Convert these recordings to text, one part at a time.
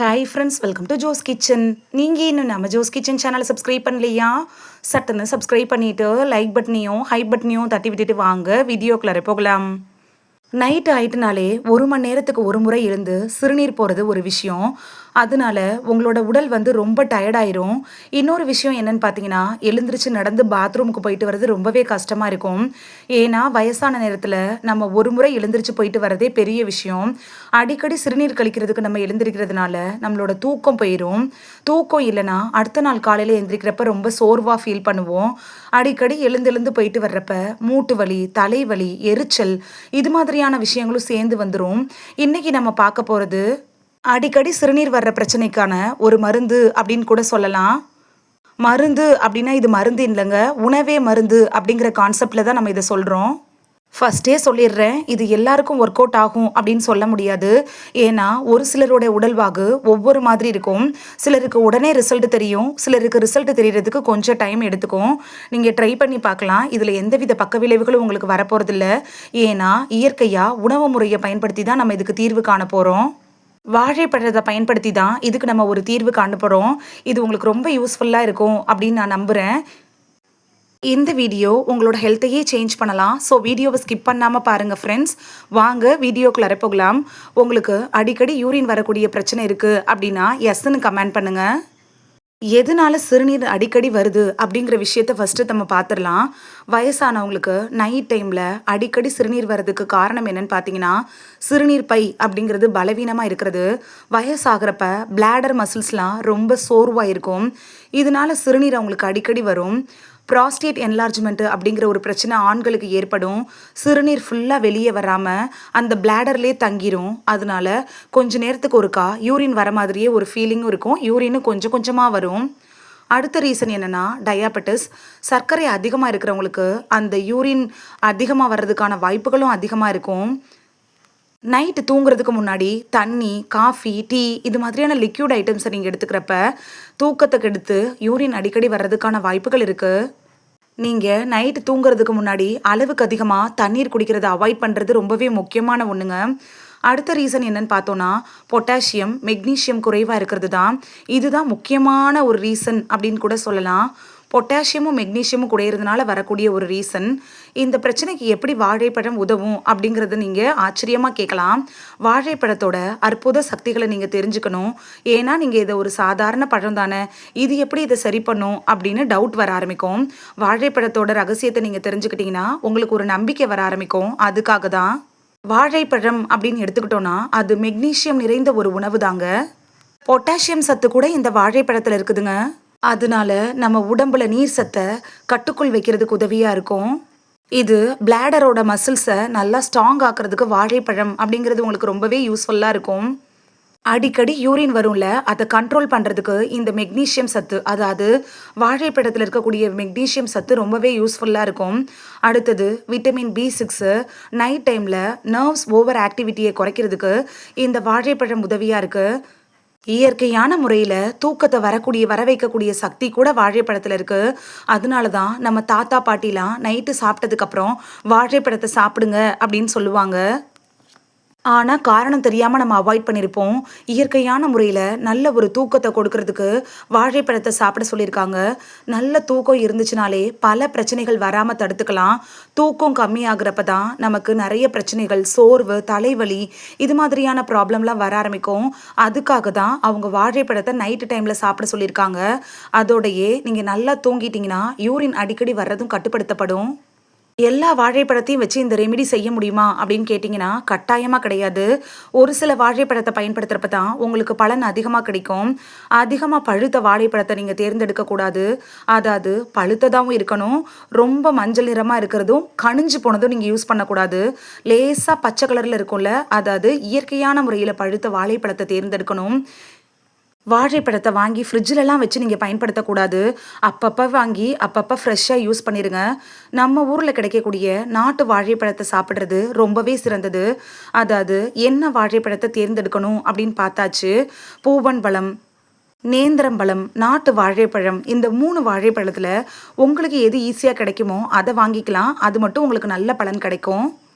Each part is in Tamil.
Hi friends, welcome to Jo's kitchen. நீங்கள் இன்னும் நம்ம ஜோஸ் கிச்சன் சேனலை சப்ஸ்கிரைப் பண்ணலையா? சட்டுன்னு சப்ஸ்கிரைப் பண்ணிவிட்டு லைக் பட்டனையும் ஹைப் பட்டனையும் தட்டி விட்டுட்டு வாங்க வீடியோக்குள்ளே போகலாம். நைட்டு ஆயிட்டுனாலே 1 மணி நேரத்துக்கு ஒரு முறை எழுந்து சிறுநீர் போகிறது ஒரு விஷயம். அதனால உங்களோட உடல் ரொம்ப டயர்டாயிரும். இன்னொரு விஷயம் என்னன்னு பார்த்தீங்கன்னா, எழுந்திரிச்சு நடந்து பாத்ரூமுக்கு போயிட்டு வர்றது ரொம்பவே கஷ்டமாக இருக்கும். ஏன்னா வயசான நேரத்தில் நம்ம ஒரு முறை எழுந்திரிச்சு போயிட்டு வரதே பெரிய விஷயம். அடிக்கடி சிறுநீர் கழிக்கிறதுக்கு நம்ம எழுந்திரிக்கிறதுனால நம்மளோட தூக்கம் போயிடும். தூக்கம் இல்லைன்னா அடுத்த நாள் காலையில் எழுந்திரிக்கிறப்ப ரொம்ப சோர்வாக ஃபீல் பண்ணுவோம். அடிக்கடி எழுந்து போயிட்டு வர்றப்ப மூட்டு வலி, தலைவலி, எரிச்சல் இது மாதிரியான விஷயங்களும் சேர்ந்து வந்துடும். இன்னைக்கு நம்ம பார்க்க போகிறது அடிக்கடி சிறுநீர் வர்ற பிரச்சனைக்கான ஒரு மருந்து அப்படின்னு கூட சொல்லலாம். மருந்து அப்படின்னா இது மருந்து இல்லைங்க, உணவே மருந்து அப்படிங்கிற கான்செப்டில் தான் நம்ம இதை சொல்கிறோம். ஃபஸ்ட்டே சொல்லிடுறேன், இது எல்லாருக்கும் ஒர்க் அவுட் ஆகும் அப்படின்னு சொல்ல முடியாது. ஏன்னா ஒரு சிலரோட உடல்வாகு ஒவ்வொரு மாதிரி இருக்கும். சிலருக்கு உடனே ரிசல்ட் தெரியும், சிலருக்கு ரிசல்ட் தெரியறதுக்கு கொஞ்சம் டைம் எடுத்துக்கும். நீங்கள் ட்ரை பண்ணி பார்க்கலாம். இதில் எந்தவித பக்க விளைவுகளும் உங்களுக்கு வரப்போகிறதில்ல. ஏன்னா இயற்கையாக உணவு முறையை பயன்படுத்தி தான் நம்ம இதுக்கு தீர்வு காண போகிறோம். வாழைப்பழத்தை பயன்படுத்தி தான் இதுக்கு நம்ம ஒரு தீர்வு காண போகிறோம். இது உங்களுக்கு ரொம்ப யூஸ்ஃபுல்லாக இருக்கும் அப்படின்னு நான் நம்புகிறேன். இந்த வீடியோ உங்களோட ஹெல்த்தையே சேஞ்ச் பண்ணலாம். ஸோ வீடியோவை ஸ்கிப் பண்ணாமல் பாருங்கள் ஃப்ரெண்ட்ஸ். வாங்க வீடியோக்குள்ளே போகலாம். உங்களுக்கு அடிக்கடி யூரின் வரக்கூடிய பிரச்சனை இருக்குது அப்படின்னா எஸ்ன்னு கமெண்ட் பண்ணுங்கள். எதனால சிறுநீர் அடிக்கடி வருது அப்படிங்கிற விஷயத்த ஃபஸ்ட்டு நம்ம பார்த்துடலாம். வயசானவங்களுக்கு நைட் டைமில் அடிக்கடி சிறுநீர் வர்றதுக்கு காரணம் என்னன்னு பார்த்தீங்கன்னா, சிறுநீர் பை அப்படிங்கிறது பலவீனமாக இருக்கிறது. வயசாகிறப்ப பிளாடர் மசில்ஸ்லாம் ரொம்ப சோர்வாக இருக்கும். இதனால சிறுநீர் அவங்களுக்கு அடிக்கடி வரும். ப்ராஸ்டேட் என்லார்ஜ்மெண்ட் அப்படிங்கிற ஒரு பிரச்சனை ஆண்களுக்கு ஏற்படும். சிறுநீர் ஃபுல்லாக வெளியே வராமல் அந்த பிளாடர்லேயே தங்கிரும். அதனால கொஞ்ச நேரத்துக்கு ஒருக்கா யூரின் வர மாதிரியே ஒரு ஃபீலிங்கும் இருக்கும். யூரினும் கொஞ்சம் கொஞ்சமாக வரும். அடுத்த ரீசன் என்னென்னா டயாபெட்டிஸ். சர்க்கரை அதிகமாக இருக்கிறவங்களுக்கு அந்த யூரின் அதிகமாக வர்றதுக்கான வாய்ப்புகளும் அதிகமாக இருக்கும். நைட்டு தூங்குறதுக்கு முன்னாடி தண்ணி, காஃபி, டீ இது மாதிரியான லிக்யூட் ஐட்டம்ஸை நீங்கள் எடுத்துக்கிறப்ப தூக்கத்தை கெடுத்து யூரின் அடிக்கடி வர்றதுக்கான வாய்ப்புகள் இருக்குது. நீங்கள் நைட்டு தூங்குறதுக்கு முன்னாடி அளவுக்கு அதிகமாக தண்ணீர் குடிக்கிறத அவாய்ட் பண்ணுறது ரொம்பவே முக்கியமான ஒன்றுங்க. அடுத்த ரீசன் என்னன்னு பார்த்தோன்னா பொட்டாசியம், மெக்னீஷியம் குறைவாக இருக்கிறது தான். இதுதான் முக்கியமான ஒரு ரீசன் அப்படின்னு கூட சொல்லலாம். பொட்டாசியமும் மெக்னீஷியமும் குறையிறதுனால வரக்கூடிய ஒரு ரீசன். இந்த பிரச்சனைக்கு எப்படி வாழைப்பழம் உதவும் அப்படிங்கிறத நீங்கள் ஆச்சரியமாக கேட்கலாம். வாழைப்பழத்தோட அற்புத சக்திகளை நீங்கள் தெரிஞ்சுக்கணும். ஏன்னா நீங்கள் இதை ஒரு சாதாரண பழம் தானே, இது எப்படி இதை சரி பண்ணும் அப்படின்னு டவுட் வர ஆரம்பிக்கும். வாழைப்பழத்தோட ரகசியத்தை நீங்கள் தெரிஞ்சுக்கிட்டீங்கன்னா உங்களுக்கு ஒரு நம்பிக்கை வர ஆரம்பிக்கும். அதுக்காக தான் வாழைப்பழம் அப்படின்னு எடுத்துக்கிட்டோன்னா அது மெக்னீஷியம் நிறைந்த ஒரு உணவு தாங்க. பொட்டாசியம் சத்து கூட இந்த வாழைப்பழத்தில் இருக்குதுங்க. அதனால நம்ம உடம்புல நீர் சத்தை கட்டுக்குள் வைக்கிறதுக்கு உதவியாக இருக்கும். இது பிளாடரோட மசில்ஸை நல்லா ஸ்ட்ராங் ஆக்கிறதுக்கு வாழைப்பழம் அப்படிங்கிறது உங்களுக்கு ரொம்பவே யூஸ்ஃபுல்லாக இருக்கும். அடிக்கடி யூரின் வரும்ல, அதை கண்ட்ரோல் பண்ணுறதுக்கு இந்த மெக்னீஷியம் சத்து, அதாவது வாழைப்பழத்தில் இருக்கக்கூடிய மெக்னீஷியம் சத்து ரொம்பவே யூஸ்ஃபுல்லாக இருக்கும். அடுத்தது விட்டமின் B6. நைட் டைமில் நர்வ்ஸ் ஓவர் ஆக்டிவிட்டியை குறைக்கிறதுக்கு இந்த வாழைப்பழம் உதவியாக இருக்குது. இயற்கையான முறையில் தூக்கத்தை வர வைக்கக்கூடிய சக்தி கூட வாழைப்பழத்தில் இருக்குது. அதனால தான் நம்ம தாத்தா பாட்டிலாம் நைட்டு சாப்பிட்டதுக்கப்புறம் வாழைப்பழத்தை சாப்பிடுங்க அப்படின்னு சொல்லுவாங்க. ஆனால் காரணம் தெரியாமல் நம்ம அவாய்ட் பண்ணியிருப்போம். இயற்கையான முறையில் நல்ல ஒரு தூக்கத்தை கொடுக்கறதுக்கு வாழைப்பழத்தை சாப்பிட சொல்லியிருக்காங்க. நல்ல தூக்கம் இருந்துச்சுனாலே பல பிரச்சனைகள் வராமல் தடுத்துக்கலாம். தூக்கம் கம்மியாகிறப்ப தான் நமக்கு நிறைய பிரச்சனைகள், சோர்வு, தலைவலி இது மாதிரியான ப்ராப்ளம்லாம் வர ஆரம்பிக்கும். அதுக்காக தான் அவங்க வாழைப்பழத்தை நைட்டு டைமில் சாப்பிட சொல்லியிருக்காங்க. அதோடையே நீங்கள் நல்லா தூங்கிட்டீங்கன்னா யூரின் அடிக்கடி வர்றதும் கட்டுப்படுத்தப்படும். எல்லா வாழைப்பழத்தையும் வச்சு இந்த ரெமிடி செய்ய முடியுமா அப்படின்னு கேட்டிங்கன்னா கட்டாயமாக கிடையாது. ஒரு சில வாழைப்பழத்தை பயன்படுத்துகிறப்ப தான் உங்களுக்கு பலன் அதிகமாக கிடைக்கும். அதிகமாக பழுத்த வாழைப்பழத்தை நீங்கள் தேர்ந்தெடுக்கக்கூடாது. அதாவது பழுத்ததாகவும் இருக்கணும், ரொம்ப மஞ்சள் நிறமாக இருக்கிறதும் கனிஞ்சு போனதும் நீங்கள் யூஸ் பண்ணக்கூடாது. லேசாக பச்சை கலரில் இருக்கும்ல, அதாவது இயற்கையான முறையில் பழுத்த வாழைப்பழத்தை தேர்ந்தெடுக்கணும். வாழைப்பழத்தை வாங்கி ஃப்ரிட்ஜிலலாம் வச்சு நீங்கள் பயன்படுத்தக்கூடாது. அப்பப்போ வாங்கி அப்பப்போ ஃப்ரெஷ்ஷாக யூஸ் பண்ணிடுங்க. நம்ம ஊரில் கிடைக்கக்கூடிய நாட்டு வாழைப்பழத்தை சாப்பிட்றது ரொம்பவே சிறந்தது. அதாவது என்ன வாழைப்பழத்தை தேர்ந்தெடுக்கணும் அப்படின்னு பார்த்தாச்சு. பூவன்பழம், நேந்திரம்பழம், நாட்டு வாழைப்பழம், இந்த 3 வாழைப்பழத்தில் உங்களுக்கு எது ஈஸியாக கிடைக்குமோ அதை வாங்கிக்கலாம். அது மட்டும் உங்களுக்கு நல்ல பலன் கிடைக்கும்.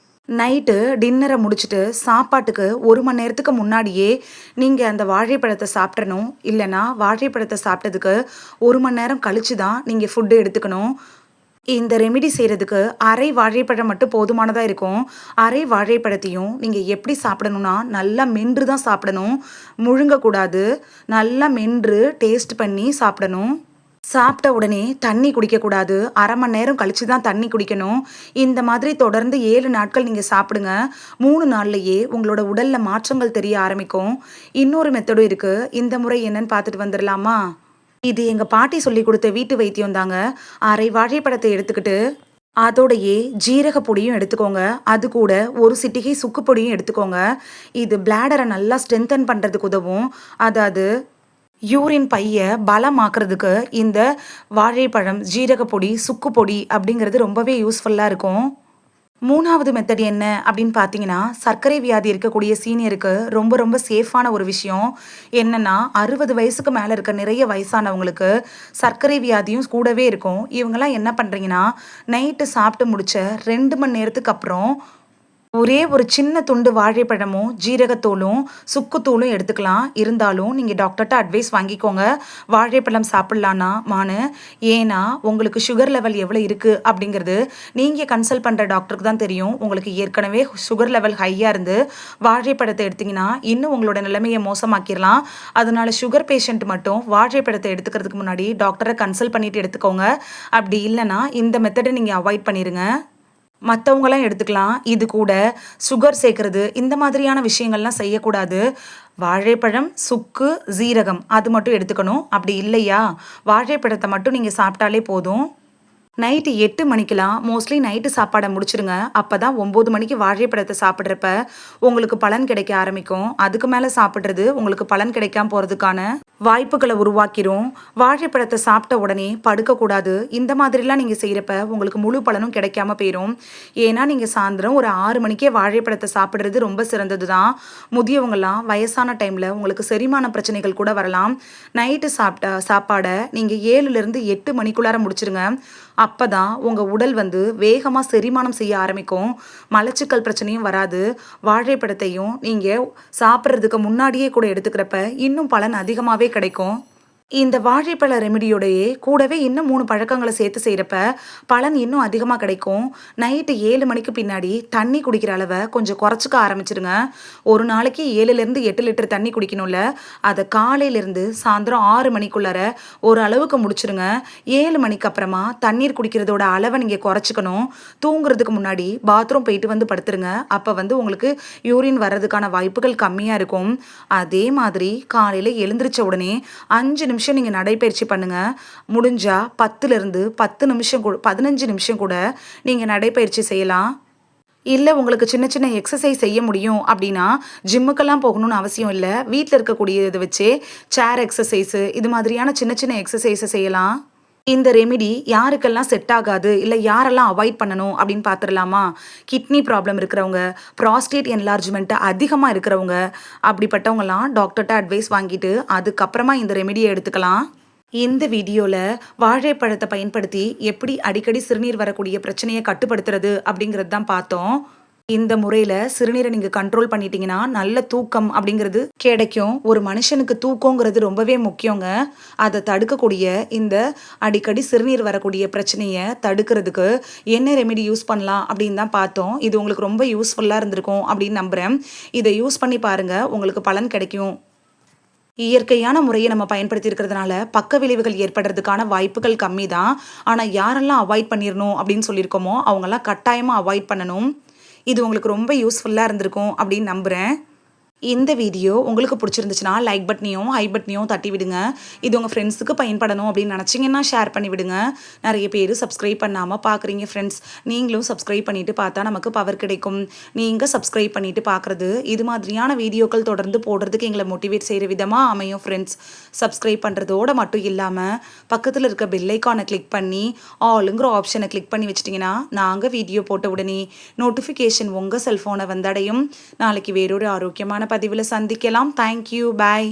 நைட்டு டின்னரை முடிச்சுட்டு சாப்பாட்டுக்கு 1 மணி நேரத்துக்கு முன்னாடியே நீங்கள் அந்த வாழைப்பழத்தை சாப்பிட்றணும். இல்லைன்னா வாழைப்பழத்தை சாப்பிட்டதுக்கு 1 மணி நேரம் கழிச்சு தான் நீங்கள் ஃபுட்டு எடுத்துக்கணும். இந்த ரெமிடி செய்கிறதுக்கு அரை வாழைப்பழம் மட்டும் போதுமானதாக இருக்கும். அரை வாழைப்பழத்தையும் நீங்கள் எப்படி சாப்பிடணும்னா நல்லா மென்று தான் சாப்பிடணும். முழுங்கக்கூடாது. நல்லா மென்று டேஸ்ட் பண்ணி சாப்பிடணும். சாப்பிட்ட உடனே தண்ணி குடிக்கக்கூடாது. அரை மணி நேரம் கழிச்சு தான் தண்ணி குடிக்கணும். இந்த மாதிரி தொடர்ந்து 7 நாட்கள் நீங்கள் சாப்பிடுங்க. 3 நாள்லயே உங்களோட உடல்ல மாற்றங்கள் தெரிய ஆரம்பிக்கும். இன்னொரு மெத்தடும் இருக்கு. இந்த முறை என்னன்னு பார்த்துட்டு வந்துடலாமா? இது எங்க பாட்டி சொல்லி கொடுத்த வீட்டு வைத்தியம் தாங்க. அரை வாழைப்பழத்தை எடுத்துக்கிட்டு அதோடையே ஜீரக பொடியும் எடுத்துக்கோங்க. அது கூட ஒரு சிட்டிகை சுக்கு பொடியும் எடுத்துக்கோங்க. இது பிளாடரை நல்லா ஸ்ட்ரென்தன் பண்ணுறதுக்கு உதவும். அதாவது யூரின் பைய பலமாக்குறதுக்கு இந்த வாழைப்பழம், ஜீரக பொடி, சுக்கு பொடி அப்படிங்கிறது ரொம்பவே யூஸ்ஃபுல்லாக இருக்கும். 3வது மெத்தட் என்ன அப்படின்னு பார்த்தீங்கன்னா, சர்க்கரை வியாதி இருக்கக்கூடிய சீனியருக்கு ரொம்ப ரொம்ப சேஃபான ஒரு விஷயம். என்னன்னா 60 வயசுக்கு மேலே இருக்க நிறைய வயசானவங்களுக்கு சர்க்கரை வியாதியும் கூடவே இருக்கும். இவங்கெல்லாம் என்ன பண்ணுறீங்கன்னா, நைட்டு சாப்பிட்டு முடிச்ச 2 மணி நேரத்துக்கு அப்புறம் ஒரே ஒரு சின்ன துண்டு வாழைப்பழமும், ஜீரகத்தூளும், சுக்குத்தூளும் எடுத்துக்கலாம். இருந்தாலும் நீங்கள் டாக்டர்ட்ட அட்வைஸ் வாங்கிக்கோங்க. வாழைப்பழம் சாப்பிட்லாமான்னு. ஏன்னா உங்களுக்கு சுகர் லெவல் எவ்வளோ இருக்குது அப்படிங்கிறது நீங்கள் கன்சல்ட் பண்ணுற டாக்டருக்கு தான் தெரியும். உங்களுக்கு ஏற்கனவே சுகர் லெவல் ஹையாக இருந்து வாழைப்பழத்தை எடுத்திங்கன்னா இன்னும் உங்களோட நிலைமையை மோசமாக்கிடலாம். அதனால சுகர் பேஷண்ட் மட்டும் வாழைப்பழத்தை எடுத்துக்கிறதுக்கு முன்னாடி டாக்டரை கன்சல்ட் பண்ணிட்டு எடுத்துக்கோங்க. அப்படி இல்லைன்னா இந்த மெத்தடை நீங்கள் அவாய்ட் பண்ணிடுங்க. மற்றவங்களாம் எடுத்துக்கலாம். இது கூட சுகர் சேர்க்கறது இந்த மாதிரியான விஷயங்கள்லாம் செய்யக்கூடாது. வாழைப்பழம், சுக்கு, ஜீரகம் அது மட்டும் எடுத்துக்கணும். அப்படி இல்லையா வாழைப்பழத்தை மட்டும் நீங்கள் சாப்பிட்டாலே போதும். நைட்டு 8 மணிக்கெலாம் மோஸ்ட்லி நைட்டு சாப்பாடை முடிச்சிடுங்க. அப்போ தான் 9 மணிக்கு வாழைப்பழத்தை சாப்பிட்றப்ப உங்களுக்கு பலன் கிடைக்க ஆரம்பிக்கும். அதுக்கு மேலே சாப்பிட்றது உங்களுக்கு பலன் கிடைக்காம போகிறதுக்கான வாய்ப்புகளை உருவாக்கிரும். வாழைப்பழத்தை சாப்பிட்ட உடனே படுக்கக்கூடாது. இந்த மாதிரிலாம் நீங்கள் செய்கிறப்ப உங்களுக்கு முழு பலனும் கிடைக்காம போயிடும். ஏன்னா நீங்கள் சாயந்தரம் ஒரு 6 மணிக்கே வாழைப்பழத்தை சாப்பிட்றது ரொம்ப சிறந்தது தான். முதியவங்களாம் வயசான டைமில் உங்களுக்கு செரிமான பிரச்சனைகள் கூட வரலாம். நைட்டு சாப்பிட்ட சாப்பாடை நீங்கள் 7லேருந்து 8 மணிக்குள்ளார முடிச்சிருங்க. அப்போ தான் உங்கள் உடல் வேகமாக செரிமானம் செய்ய ஆரம்பிக்கும். மலச்சிக்கல் பிரச்சனையும் வராது. வாழைப்பழத்தையும் நீங்கள் சாப்பிட்றதுக்கு முன்னாடியே கூட எடுத்துக்கிறப்ப இன்னும் பலன் அதிகமாகவே கிடைக்கும். இந்த வாழைப்பழ ரெமிடியோடையே கூடவே இன்னும் 3 பழக்கங்களை சேர்த்து செய்கிறப்ப பலன் இன்னும் அதிகமாக கிடைக்கும். நைட்டு 7 மணிக்கு பின்னாடி தண்ணி குடிக்கிற அளவை கொஞ்சம் குறைச்சிக்க ஆரம்பிச்சிடுங்க. ஒரு நாளைக்கு 7லேருந்து 8 லிட்டர் தண்ணி குடிக்கணும்ல, அதை காலையிலேருந்து சாயந்தரம் 6 மணிக்குள்ளார ஒரு அளவுக்கு முடிச்சிடுங்க. 7 மணிக்கு அப்புறமா தண்ணீர் குடிக்கிறதோட அளவை நீங்கள் குறைச்சிக்கணும். தூங்குறதுக்கு முன்னாடி பாத்ரூம் போயிட்டு படுத்துருங்க. அப்போ உங்களுக்கு யூரின் வர்றதுக்கான வாய்ப்புகள் கம்மியாக இருக்கும். அதே மாதிரி காலையில் எழுந்திரிச்ச உடனே 5 நிமிஷம் நீங்கள் நடைப்பயிற்சி பண்ணுங்கள். முடிஞ்சால் 10லேருந்து 10 நிமிஷம் 15 நிமிஷம் கூட நீங்கள் நடைப்பயிற்சி செய்யலாம். இல்லை உங்களுக்கு சின்ன சின்ன எக்ஸசைஸ் செய்ய முடியும் அப்படின்னா ஜிம்முக்கெல்லாம் போகணும்னு அவசியம் இல்லை. வீட்டில் இருக்கக்கூடிய இதை வச்சே சேர் எக்ஸசைஸு இது மாதிரியான சின்ன சின்ன எக்ஸசைஸை செய்யலாம். இந்த ரெமிடி யாருக்கெல்லாம் செட் ஆகாது, இல்லை யாரெல்லாம் அவாய்ட் பண்ணணும் அப்படின்னு பார்த்துடலாமா? கிட்னி ப்ராப்ளம் இருக்கிறவங்க, ப்ராஸ்டேட் என்லார்ஜ்மெண்ட்டு அதிகமாக இருக்கிறவங்க, அப்படிப்பட்டவங்கலாம் டாக்டர்கிட்ட அட்வைஸ் வாங்கிட்டு அதுக்கப்புறமா இந்த ரெமிடியை எடுத்துக்கலாம். இந்த வீடியோவில் வாழைப்பழத்தை பயன்படுத்தி எப்படி அடிக்கடி சிறுநீர் வரக்கூடிய பிரச்சனையை கட்டுப்படுத்துறது அப்படிங்கிறது தான் பார்த்தோம். இந்த முறையில் சிறுநீரை நீங்கள் கண்ட்ரோல் பண்ணிட்டீங்கன்னா நல்ல தூக்கம் அப்படிங்கிறது கிடைக்கும். ஒரு மனுஷனுக்கு தூக்கங்கிறது ரொம்பவே முக்கியங்க. அதை தடுக்கக்கூடிய இந்த அடிக்கடி சிறுநீர் வரக்கூடிய பிரச்சனையை தடுக்கிறதுக்கு என்ன ரெமெடி யூஸ் பண்ணலாம் அப்படின்னு தான் பார்த்தோம். இது உங்களுக்கு ரொம்ப யூஸ்ஃபுல்லாக இருந்திருக்கும் அப்படின்னு நம்புகிறேன். இதை யூஸ் பண்ணி பாருங்கள், உங்களுக்கு பலன் கிடைக்கும். இயற்கையான முறையை நம்ம பயன்படுத்தி இருக்கிறதுனால பக்க விளைவுகள் ஏற்படுறதுக்கான வாய்ப்புகள் கம்மி தான். ஆனால் யாரெல்லாம் அவாய்ட் பண்ணிடணும் அப்படின்னு சொல்லியிருக்கோமோ அவங்கெல்லாம் கட்டாயமாக அவாய்ட் பண்ணணும். இது உங்களுக்கு ரொம்ப யூஸ்ஃபுல்லாக இருந்திருக்கும் அப்படின்னு நம்புகிறேன். இந்த வீடியோ உங்களுக்கு பிடிச்சிருந்துச்சுன்னா லைக் பட்டனையும் ஹை பட்டனையும் தட்டி விடுங்க. இது உங்கள் ஃப்ரெண்ட்ஸுக்கு பயன்படணும் அப்படின்னு நினச்சிங்கன்னா ஷேர் பண்ணி விடுங்க. நிறைய பேர் சப்ஸ்கிரைப் பண்ணாமல் பார்க்குறீங்க ஃப்ரெண்ட்ஸ். நீங்களும் சப்ஸ்கிரைப் பண்ணிவிட்டு பார்த்தா நமக்கு பவர் கிடைக்கும். நீங்கள் சப்ஸ்கிரைப் பண்ணிவிட்டு பார்க்குறது இது மாதிரியான வீடியோக்கள் தொடர்ந்து போடுறதுக்கு எங்களை மோட்டிவேட் செய்கிற விதமாக அமையும் ஃப்ரெண்ட்ஸ். சப்ஸ்கிரைப் பண்ணுறதோடு மட்டும் இல்லாமல் பக்கத்தில் இருக்க பெல் ஐக்கானை கிளிக் பண்ணி ஆளுங்கிற ஆப்ஷனை கிளிக் பண்ணி வச்சிட்டிங்கன்னா நாங்கள் வீடியோ போட்ட உடனே நோட்டிஃபிகேஷன் உங்கள் செல்ஃபோனை வந்தடையும். நாளைக்கு வேறொரு ஆரோக்கியமான பதிவில் சந்திக்கலாம். தேங்க்யூ, பாய்.